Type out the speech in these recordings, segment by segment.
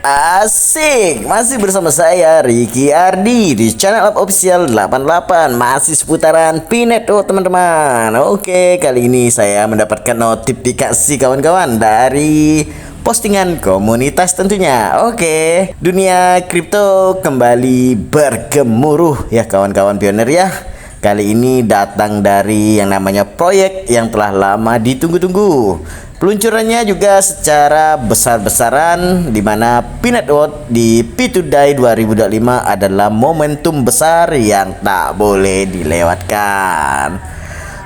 Asik, masih bersama saya Ricky Ardi di channel Up Official 88. Masih seputaran Pinet teman-teman. Oke, kali ini saya mendapatkan notifikasi kawan-kawan dari postingan komunitas tentunya. Oke, dunia kripto kembali bergemuruh ya kawan-kawan pioner ya. Kali ini datang dari yang namanya proyek yang telah lama ditunggu-tunggu. Peluncurannya juga secara besar-besaran, di mana Pinet di P2DAI 2025 adalah momentum besar yang tak boleh dilewatkan.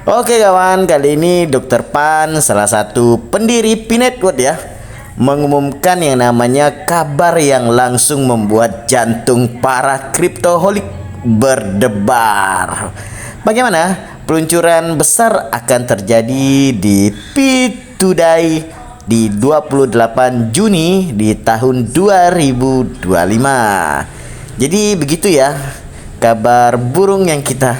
Oke kawan, kali ini Dr. Pan, salah satu pendiri Pinet ya, mengumumkan yang namanya kabar yang langsung membuat jantung para kriptoholik berdebar. Bagaimana? Peluncuran besar akan terjadi di P2DAI di 28 Juni di tahun 2025. Jadi begitu ya kabar burung yang kita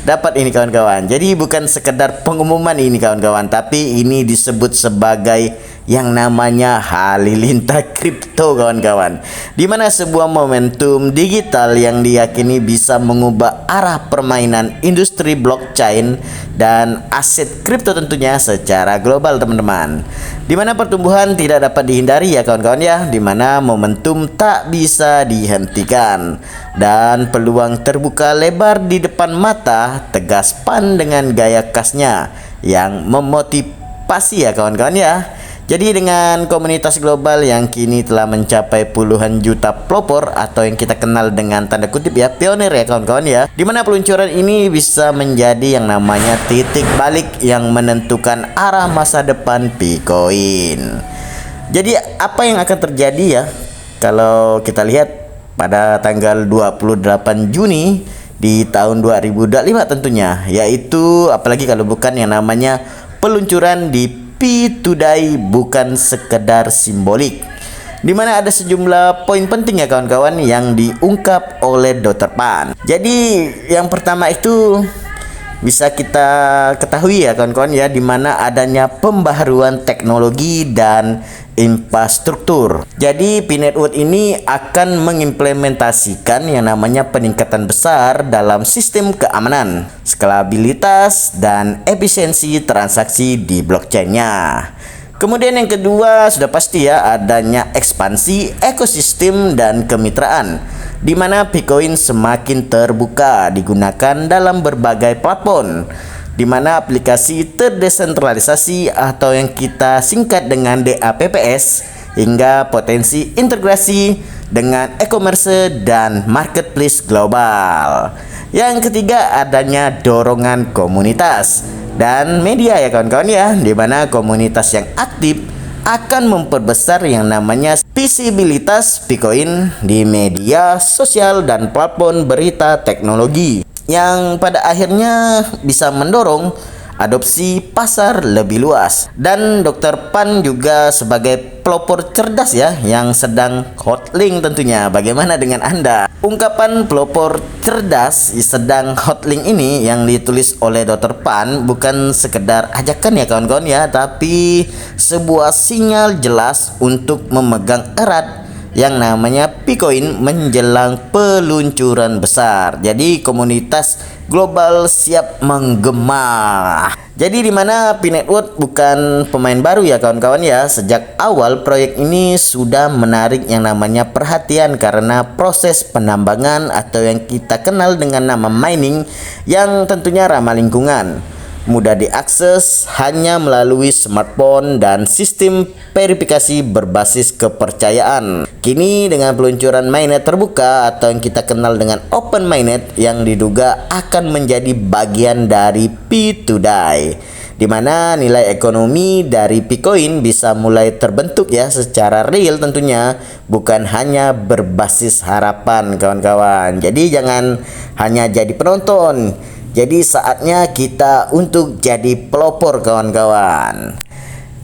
dapat ini kawan-kawan. Jadi bukan sekedar pengumuman ini kawan-kawan, tapi ini disebut sebagai yang namanya halilintar kripto kawan-kawan, di mana sebuah momentum digital yang diyakini bisa mengubah arah permainan industri blockchain dan aset kripto tentunya secara global teman-teman, di mana pertumbuhan tidak dapat dihindari ya kawan-kawan ya, di mana momentum tak bisa dihentikan dan peluang terbuka lebar di depan mata, tegas Pan dengan gaya khasnya yang memotivasi ya kawan-kawan ya. Jadi dengan komunitas global yang kini telah mencapai puluhan juta pelopor atau yang kita kenal dengan tanda kutip ya pionir ya kawan-kawan ya, dimana peluncuran ini bisa menjadi yang namanya titik balik yang menentukan arah masa depan Bitcoin. Jadi apa yang akan terjadi ya kalau kita lihat pada tanggal 28 Juni di tahun 2025 tentunya, yaitu apalagi kalau bukan yang namanya peluncuran di P2DAI bukan sekedar simbolik, di mana ada sejumlah poin penting ya kawan-kawan yang diungkap oleh Dr. Pan. Jadi yang pertama itu bisa kita ketahui ya kawan-kawan ya, di mana adanya pembaharuan teknologi dan infrastruktur. Jadi Pinet ini akan mengimplementasikan yang namanya peningkatan besar dalam sistem keamanan, skalabilitas dan efisiensi transaksi di blockchainnya. Kemudian yang kedua sudah pasti ya adanya ekspansi ekosistem dan kemitraan, di mana Bitcoin semakin terbuka digunakan dalam berbagai platform, di mana aplikasi terdesentralisasi atau yang kita singkat dengan DApps, hingga potensi integrasi dengan e-commerce dan marketplace global. Yang ketiga adanya dorongan komunitas dan media ya kawan-kawan ya, di mana komunitas yang aktif akan memperbesar yang namanya visibilitas Bitcoin di media sosial dan platform berita teknologi, yang pada akhirnya bisa mendorong adopsi pasar lebih luas. Dan Dr. Pan juga sebagai pelopor cerdas ya yang sedang hotlink tentunya. Bagaimana dengan Anda? Ungkapan pelopor cerdas sedang hotlink ini yang ditulis oleh Dr. Pan bukan sekedar ajakan ya kawan-kawan ya, tapi sebuah sinyal jelas untuk memegang erat yang namanya Bitcoin menjelang peluncuran besar. Jadi komunitas global siap menggema. Jadi di mana Pinet bukan pemain baru ya kawan-kawan ya. Sejak awal proyek ini sudah menarik yang namanya perhatian karena proses penambangan atau yang kita kenal dengan nama mining yang tentunya ramah lingkungan, mudah diakses hanya melalui smartphone dan sistem verifikasi berbasis kepercayaan. Kini dengan peluncuran mainnet terbuka atau yang kita kenal dengan open mainnet yang diduga akan menjadi bagian dari P2DAI, di mana nilai ekonomi dari Bitcoin bisa mulai terbentuk ya secara real tentunya, bukan hanya berbasis harapan kawan-kawan. Jadi jangan hanya jadi penonton. Jadi saatnya kita untuk jadi pelopor kawan-kawan.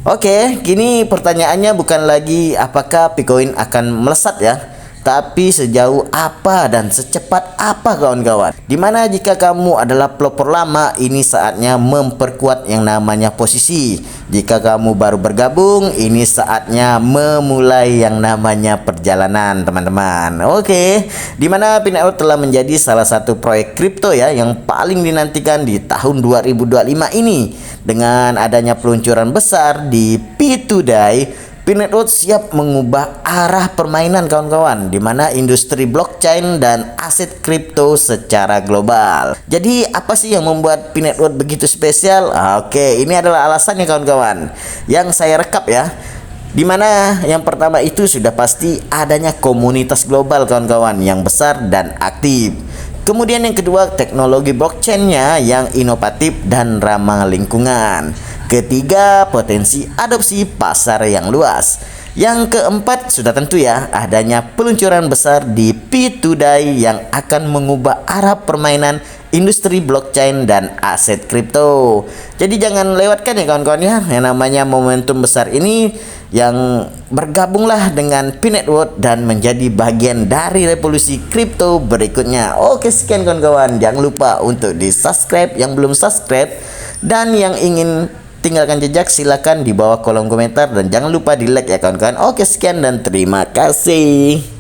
Oke, kini pertanyaannya bukan lagi apakah Bitcoin akan melesat ya, Tapi sejauh apa dan secepat apa kawan-kawan? Dimana jika kamu adalah pelopor lama, ini saatnya memperkuat yang namanya posisi. Jika kamu baru bergabung, ini saatnya memulai yang namanya perjalanan teman-teman. Oke, dimana P-Network telah menjadi salah satu proyek kripto ya yang paling dinantikan di tahun 2025 ini. Dengan adanya peluncuran besar di P2Day, P-Network siap mengubah arah permainan kawan-kawan, di mana industri blockchain dan aset kripto secara global. Jadi apa sih yang membuat P-Network begitu spesial? Oke, ini adalah alasannya kawan-kawan yang saya rekap ya. Dimana yang pertama itu sudah pasti adanya komunitas global kawan-kawan yang besar dan aktif. Kemudian yang kedua, teknologi blockchainnya yang inovatif dan ramah lingkungan. Ketiga, potensi adopsi pasar yang luas. Yang keempat, sudah tentu ya, adanya peluncuran besar di P2Day yang akan mengubah arah permainan industri blockchain dan aset kripto. Jadi jangan lewatkan ya kawan-kawan ya, yang namanya momentum besar ini, yang bergabunglah dengan P-Network dan menjadi bagian dari revolusi kripto berikutnya. Oke, sekian kawan-kawan, jangan lupa untuk di subscribe yang belum subscribe, dan yang ingin tinggalkan jejak silakan di bawah kolom komentar, dan jangan lupa di like ya kawan-kawan. Oke, sekian dan terima kasih.